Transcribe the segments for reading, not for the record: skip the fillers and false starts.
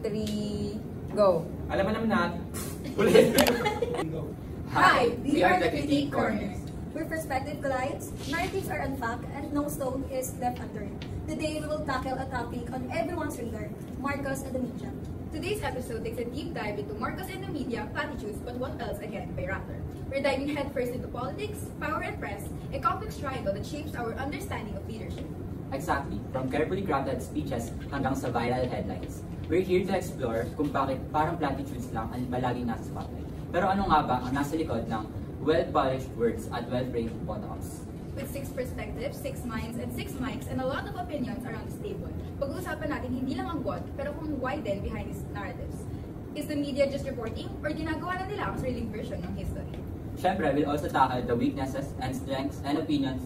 3, go! Alam na. Ulit. Hi, we are the Critique Corners. Where perspective collides, narratives are unpacked, and no stone is left unturned. Today, we will tackle a topic on everyone's radar, Marcos and the media. Today's episode takes a deep dive into Marcos and the media, platitudes, but what else again by Raptor. We're diving headfirst into politics, power and press, a complex triangle that shapes our understanding of leadership. Exactly, from carefully crafted speeches hanggang sa viral headlines. We're here to explore kung bakit parang platitudes lang ang palaging nasa spotlight. Pero ano nga ba ang nasa likod ng well-polished words at well-framed bottoms? With 6 perspectives, 6 minds, and 6 mics, and a lot of opinions around this table, pag-uusapan natin hindi lang ang what, pero kung why din behind these narratives. Is the media just reporting, or ginagawa na nila ang sariling version ng history? Siyempre, we'll also tackle the weaknesses and strengths and opinions.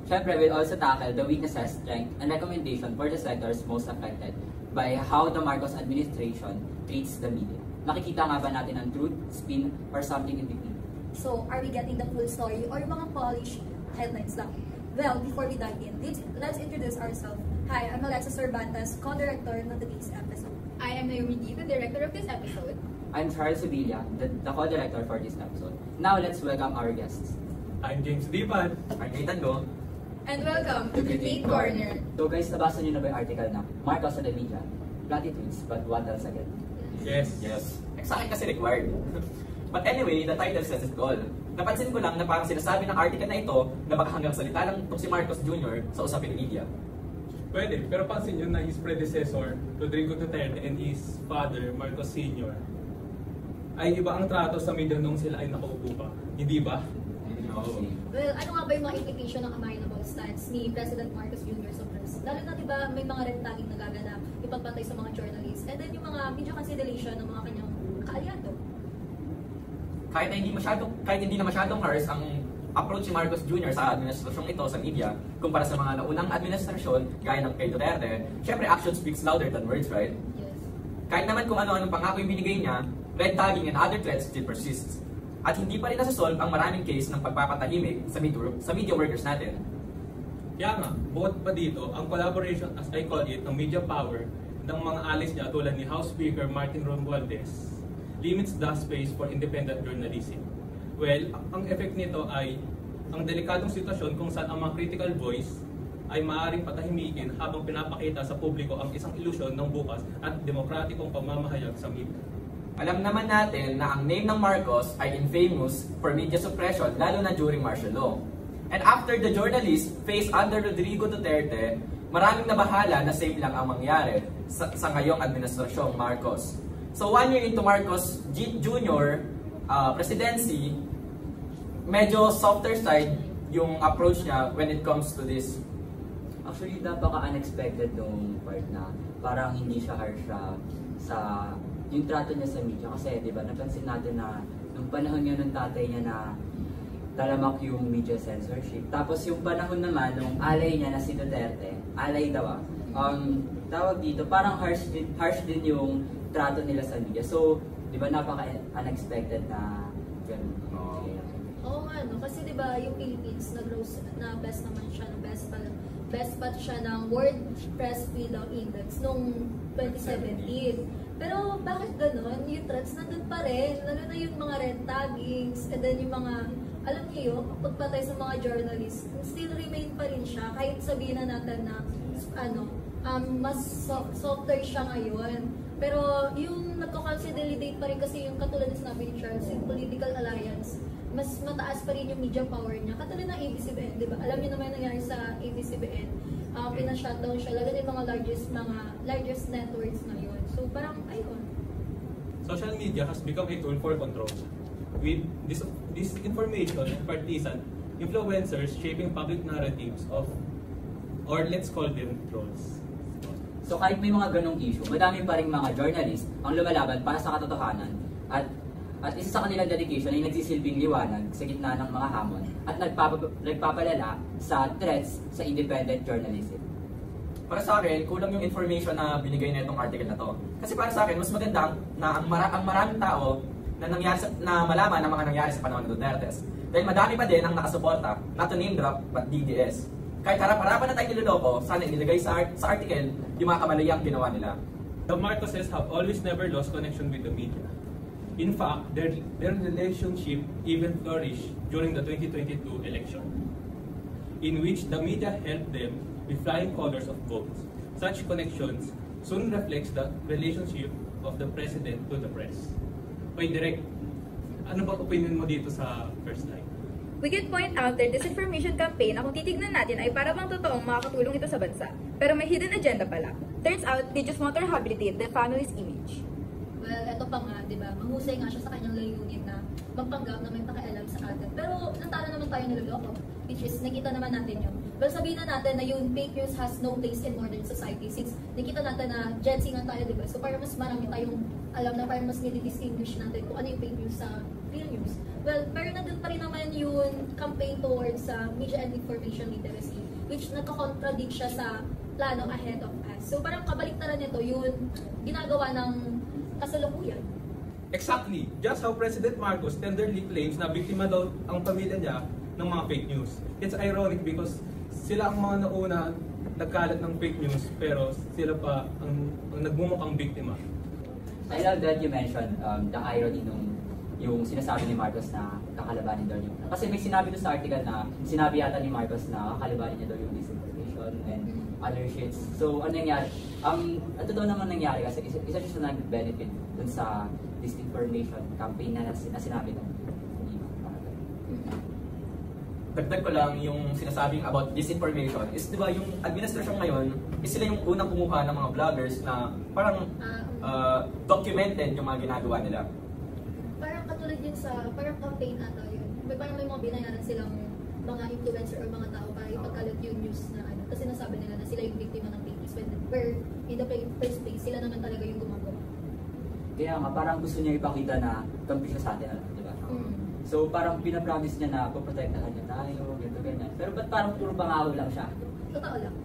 Siyempre, we'll also tackle the weaknesses, strength, and recommendation for the sectors most affected by how the Marcos administration treats the media. Nakikita nga ba natin ang truth, spin, or something in between? So, are we getting the full story or mga polished headlines lang? Well, before we dive in, let's introduce ourselves. Hi, I'm Alexa Cervantes, co-director ng today's episode. I am Naomi D, the director of this episode. I'm Charles Sevilla, the co-director for this episode. Now, let's welcome our guests. I'm James Dipan. I'm Nathan Go. And welcome to Critique Corner. So guys, nabasa niyo na ba yung article na Marcos and the media? Platitudes, but what else again? Yes. Sa akin kasi required. But anyway, the title says it all. Napansin ko lang na parang sinasabi ng article na ito na baka hanggang salita lang itong si Marcos Jr. sa usapin ng media. Pwede, pero pansin nyo na his predecessor, Rodrigo Duterte, and his father, Marcos Sr. ay iba ang trato sa media nung sila ay nakaupo pa. Hindi ba? No. Well, ano nga ba yung mga implication ng unalienable stance ni President Marcos Jr. sa press? Lalo na diba may mga red tagging nagaganap, ipagpatay sa mga journalists, and then yung mga media cancellation ng mga kanyang kaalyado. Kahit hindi na masyadong harsh ang approach ni Marcos Jr. sa administrasyong ito sa media kumpara sa mga naunang administrasyon gaya ng kay Duterte, syempre action speaks louder than words, right? Yes. Kahit naman kung ano-anong pangako yung binigay niya, red tagging and other threats still persists. At hindi pa rin nasa-solve ang maraming case ng pagpapatahimik sa media workers natin. Kaya nga, bukod pa dito, ang collaboration, as I call it, ng media power ng mga allies niya tulad ni House Speaker Martin Romualdez limits the space for independent journalism. Well, ang effect nito ay ang delikadong sitwasyon kung saan ang mga critical voice ay maaaring patahimikin habang pinapakita sa publiko ang isang ilusyon ng bukas at demokratikong pamamahayag sa media. Alam naman natin na ang name ng Marcos ay infamous for media suppression lalo na during martial law. And after the journalists faced under Rodrigo Duterte, maraming nabahala na same lang ang mangyari sa ngayong administrasyong Marcos. So 1 year into Marcos Jr. Presidency, medyo softer side yung approach niya when it comes to this. Actually, napaka-unexpected nung part na parang hindi siya harsh sa yung trato niya sa media. Kasi, di ba, napansin natin na nung panahon niya ng tatay niya na talamak yung media censorship. Tapos yung panahon naman nung alay niya na si Duterte, alay daw tawag dito, parang harsh din yung trato nila sa media. So, di ba, napaka-unexpected na ganun. Oo nga, no? Kasi diba yung Philippines na best naman siya, best spot siya ng World Press Freedom Index noong 2017. Pero bakit ganun? Yung threats nandun pa rin, lalo na yung mga red taggings, and then yung mga, alam niyo yun, pagpatay sa mga journalists, still remain pa rin siya, kahit sabihin na natin na, mas softer siya ngayon. Pero yung nagko-consolidate pa rin kasi yung katulad na sinabi ni Charles, yung political alliance, mas mataas pa rin yung media power niya. Katulad ng ABS-CBN, di ba? Alam niyo naman yung nangyari sa ABS-CBN, pina-shutdown siya, lalo na yung mga largest networks na yun. So parang, ayun. Social media has become a tool for control. With this information and partisan influencers shaping public narratives of, or let's call them trolls. So kahit may mga ganong issue, madami pa rin mga journalist ang lumalaban para sa katotohanan at isa sa kanilang dedication ay nagsisilbing liwanag sa gitna ng mga hamon at nagpapalala sa threats sa independent journalism. Para sa akin, kulang yung information na binigay na itong article na to. Kasi para sa akin, mas maganda na ang maraming tao na malaman ang mga nangyari sa panahon ng Duterte. Dahil madami pa din ang nakasuporta, not to name drop, but DDS. Kahit harap-harapan na tayo niloloko, sana inilagay sa article yung mga kamalayang ginawa nila. The Marcoses have always never lost connection with the media. In fact, their relationship even flourished during the 2022 election, in which the media helped them with flying colors of votes. Such connections soon reflects the relationship of the president to the press. Okay, Direk, ano ba opinion mo dito sa first line? We can point out their disinformation campaign na kung titignan natin ay para bang totoong makakatulong ito sa bansa. Pero may hidden agenda pala. Turns out, they just want to rehabilitate their family's image. Well, eto pa nga, di ba? Mahusay nga siya sa kanyang layunin na magpanggap na may pakialam sa atin. Pero natalo naman tayo niloloko, which is nakita naman natin yun. Well, sabihin na natin na yung fake news has no place in modern society since nakita natin na Gen Z nga tayo, di ba? So parang mas marami tayong alam na parang mas nilidistinguish natin kung ano yung fake news sa real news. Well, pero nandun pa rin naman yung campaign towards media and information literacy, which nagko-contradict siya sa plano ahead of us. So parang kabaliktaran nito yung ginagawa ng kasalukuyan. Exactly. Just how President Marcos tenderly claims na biktima daw ang pamilya niya ng mga fake news. It's ironic because sila ang mga nauna nagkalat ng fake news pero sila pa ang nagmumukhang biktima. I love that you mentioned the irony nung yung sinasabi ni Marcos na kakalabanin daw yung... Kasi may sinabi doon sa article na sinabi yata ni Marcos na kakalabanin niya daw yung disinformation and other shits. So, ano nangyari? Ito daw naman nangyari kasi isa siya sa nag-benefit dun sa disinformation campaign na sinabi doon. Dagdag ko lang yung sinasabing about disinformation is, di ba, yung administrasyon ngayon is sila yung unang kumuha ng mga vloggers na parang documented yung mga ginagawa nila. Parang katulad yun sa, parang campaign ata yun. Parang may mga binayaran silang mga influencer or mga tao para ipagkalat yung news na ano. Kasi nasabi nila na sila yung biktima ng fake news. Where in the first place, sila naman talaga yung gumagawa. Kaya nga, parang gusto niya ipakita na kampi siya sa atin, di ba? So parang pinapromise niya na poprotektahan niya tayo, ganyan. Pero ba't parang puro pangako lang siya? Totoo lang.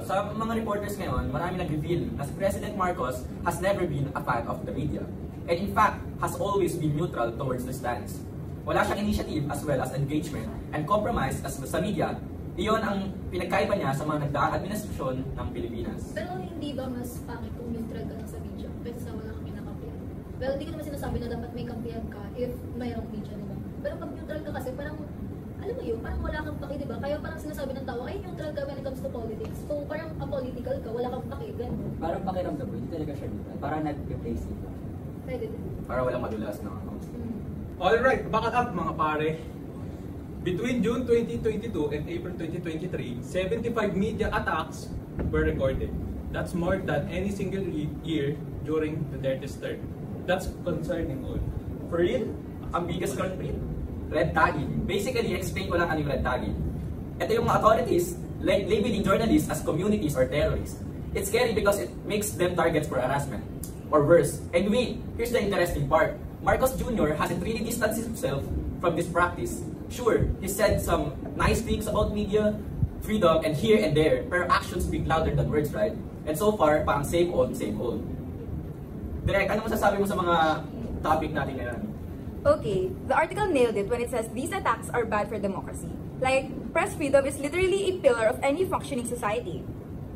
Sa mga reporters ngayon, marami nag-reveal na si President Marcos has never been a fan of the media. And in fact, has always been neutral towards the stance. Wala siyang initiative as well as engagement and compromise as sa media. Iyon ang pinagkaiba niya sa mga nagdaang administrasyon ng Pilipinas. Pero hindi ba mas pangit kung neutral ka lang sa media kaysa wala kang kinakampihan? Well, hindi ko naman sinasabi na dapat may kampihan ka if mayroong media, diba? Pero pag neutral ka kasi parang, alam mo yun, parang wala kang paki, diba? Kaya parang sinasabi ng tao, ay neutral ka when it comes to politics. So parang apolitical ka, wala kang paki, ganun. Parang pakiramdam ko, hindi talaga siya neutral. Parang nag-replace it. Pwede din. Para walang madulas, no? Alright, back up mga pare. Between June 2022 and April 2023, 75 media attacks were recorded. That's more than any single year during the Duterte's term. That's concerning all. For real? Ang biggest culprit? Red tagging. Basically, explain ko lang ano yung red tagging. Ito yung mga authorities labeling journalists as communities or terrorists. It's scary because it makes them targets for harassment. Or worse. And wait, here's the interesting part. Marcos Jr. hasn't really distanced himself from this practice. Sure, he said some nice things about media, freedom, and here and there, pero actions speak louder than words, right? And so far, parang same old, same old. Direk, ano masasabi mo sa mga topic natin ngayon? Okay, the article nailed it when it says these attacks are bad for democracy. Like, press freedom is literally a pillar of any functioning society.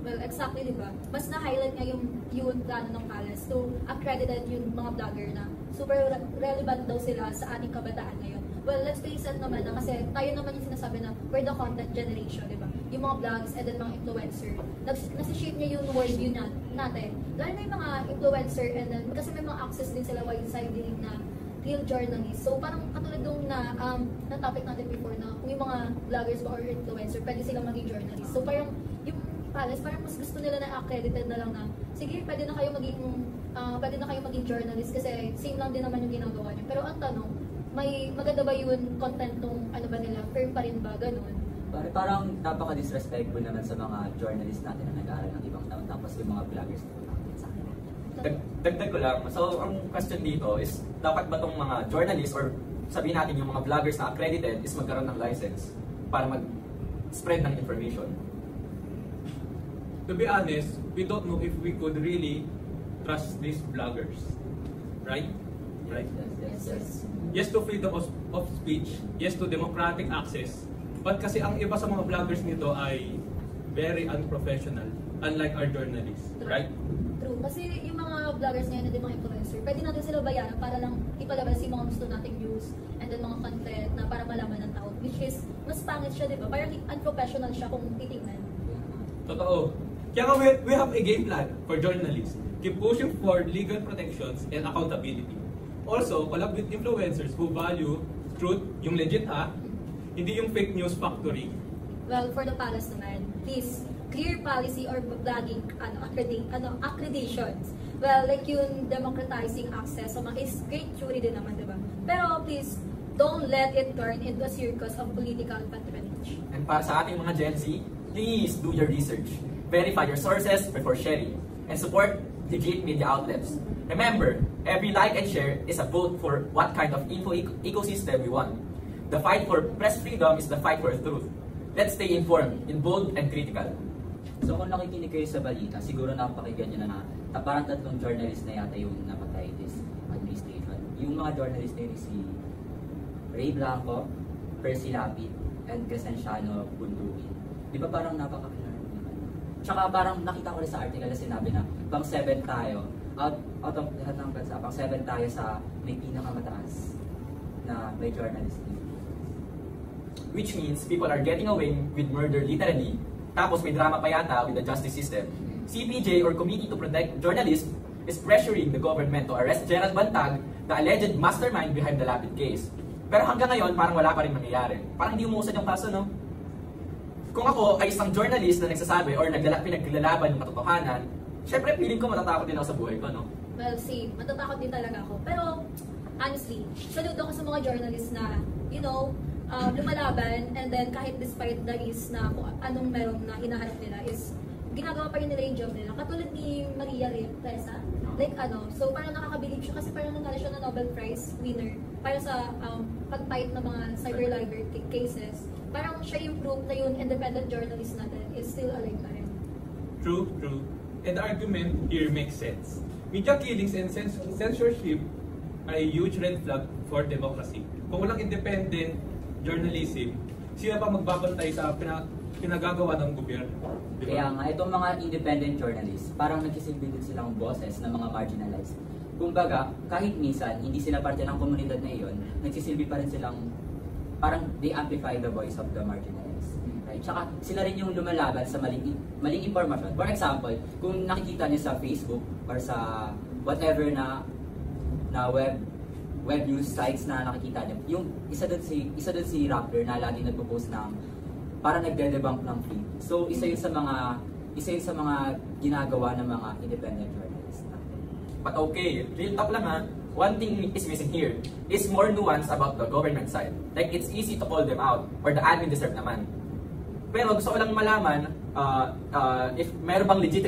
Well, exactly, di ba? Mas na-highlight nga yung plano ng palace to accredited yung mga vlogger na super relevant daw sila sa ating kabataan ngayon. Well, let's face it naman na kasi tayo naman yung sinasabi na we're the content generation, di ba? Yung mga vlogs and then mga influencer. Nasi-shape niya yung worldview natin. Lalo na yung mga influencer and then kasi may mga access din sila while siding na real journalists. So parang katulad nung na topic natin before na kung yung mga vloggers ba or influencer, pwede silang maging journalist. So parang yung palace, parang mas gusto nila na accredited na lang na sige, pwede na kayo maging journalist kasi same lang din naman yung ginagawa niyo. Pero ang tanong, may maganda ba yun content nung ano ba nila, firm pa rin ba, ganun? Parang napaka-disrespectful naman sa mga journalists natin na nag-aaral ng ibang taon tapos yung mga vloggers na sa akin. Dagdag ko lang, so ang question dito is, dapat ba tong mga journalists or sabihin natin yung mga vloggers na accredited is magkaroon ng license para mag-spread ng information? To be honest, we don't know if we could really trust these bloggers. Right? Right? Yes. Yes to freedom of speech, yes to democratic access, But kasi ang iba sa mga vloggers nito ay very unprofessional, unlike our journalists, right? True. Kasi yung mga vloggers ngayon, yung mga influencer, pwede natin sila bayaran para lang ipalabas yung mga gusto nating news and then mga content na para malaman ng tao. Which is, mas pangit siya, di ba? Parang unprofessional siya kung titingnan. Totoo. Kaya nga we have a game plan for journalists. Keep pushing for legal protections and accountability. Also, collab with influencers who value truth, yung legit hindi yung fake news factory. Well, for the palace naman, please, clear policy or vlogging accreditations. Well, like yung democratizing access sa mga is great theory din naman, di ba? Pero please, don't let it turn into a circus of political patronage. And para sa ating mga Gen Z, please do your research. Verify your sources before sharing. And support legit media outlets. Remember, every like and share is a vote for what kind of info ecosystem we want. The fight for press freedom is the fight for truth. Let's stay informed, bold, and critical. So kung nakikinig kayo sa balita, siguro napakinggan nyo na parang 3 journalist na yata yung napatay this administration. Yung mga journalist na yun si Ray Blanco, Percy Lapid, and Crescenciano Bundukin. Di ba parang napakakilala naman? Tsaka parang nakita ko rin sa article na sinabi na pang 7 tayo, out of lahat ng bansa, pang 7 tayo sa may pinakamataas na may journalist. Which means people are getting away with murder literally, tapos may drama pa yata with the justice system. CPJ or Committee to Protect Journalists is pressuring the government to arrest Gerald Bantag, the alleged mastermind behind the Lapid case. Pero hanggang ngayon, parang wala pa rin mangyayari. Parang hindi umuusad yung kaso, no? Kung ako ay isang journalist na nagsasabi or pinaglalaban ng katotohanan, syempre feeling ko matatakot din ako sa buhay ko, no? Well, see, matatakot din talaga ako. Pero, honestly, saludo ko sa mga journalists na, you know, lumalaban, and then kahit despite the risk na kung anong meron na hinaharap nila is ginagawa pa rin nila yung job nila. Katulad ni Maria Reza, like so parang nakakabilib siya kasi parang nanalo siya na Nobel Prize winner para sa pag-fight ng mga cyber libel cases. Parang siya yung proof na yung independent journalist natin is still alive pa rin. True. And the argument here makes sense. Media killings and censorship ay huge red flag for democracy. Kung walang independent journalism, sila pa magbabantay sa pinagagawa ng gobyerno. Diba? Kaya nga, itong mga independent journalists, parang nagsisilbi din silang boses ng mga marginalized. Kumbaga, kahit minsan, hindi sila parte ng komunidad na iyon, nagsisilbi pa rin silang, parang they amplify the voice of the marginalized. Right? Tsaka, sila rin yung lumalaban sa maling impormasyon. For example, kung nakikita niyo sa Facebook or sa whatever na web news sites na nakikita niyo, yung isa doon si Rappler na lagi nagpo-post ng para nagde-debunk ng fake. So isa yun sa mga ginagawa ng mga independent journalists. But okay, real talk lang one thing is missing here is more nuance about the government side. Like it's easy to call them out or the admin deserve naman. Pero gusto ko lang malaman if meron bang legit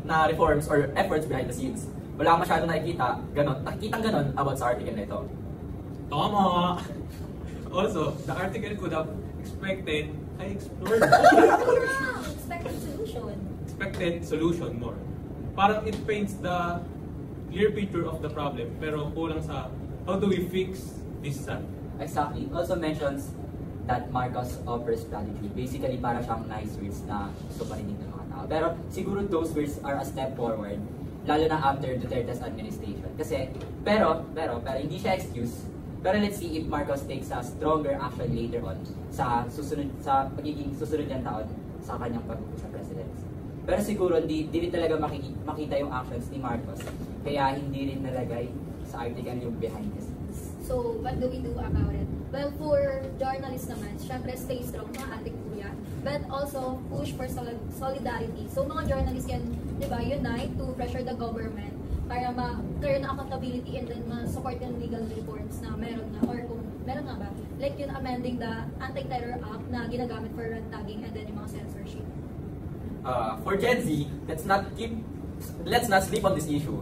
na reforms or efforts behind the scenes. Wala akong masyadong nakikitang ganon about sa article na ito. Tama! Also, the article could have expected solution more. Parang it paints the clear picture of the problem, pero kulang sa how do we fix this sad? Exactly. Also mentions that Marcos offers strategy. Basically, para siyang nice words na gusto pa rin ng mga tao. Pero siguro those words are a step forward, lalo na after Duterte's administration. Kasi, pero hindi siya excuse. Pero let's see if Marcos takes a stronger action later on sa pagiging susunod niyang taon sa kanyang pagbubuo sa presidency. Pero siguro hindi rin talaga makita yung actions ni Marcos. Kaya hindi rin nalagay sa article yung behind the scenes. So, what do we do about it? Well, for journalists naman, syempre stay strong mga ating kuya. But also, push for solidarity. So, mga journalists yan, di ba, unite to pressure the government para magkaroon ng accountability and then ma-support yung legal reforms na meron na, or kung meron nga ba, like yun amending the Anti-Terror Act na ginagamit for rent tagging and then yung mga censorship. For Gen Z, let's not sleep on this issue.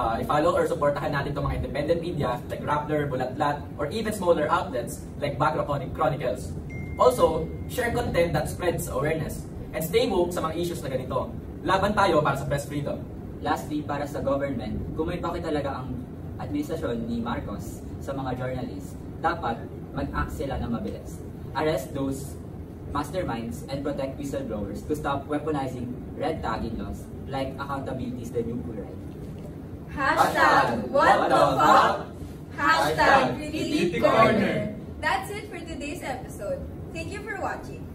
I-follow or supportahan natin itong mga independent media like Rappler, Bulatlat, or even smaller outlets like Bagro Chronicles. Also, share content that spreads awareness and stay woke sa mga issues na ganito. Laban tayo para sa press freedom. Lastly, para sa government, kung may bakit talaga ang administrasyon ni Marcos sa mga journalists, dapat mag-act sila na mabilis. Arrest those masterminds and protect whistleblowers to stop weaponizing red tagging laws like accountability is the new cool right. Hashtag what the fuck? Hashtag Critique Corner. That's it for today's episode. Thank you for watching.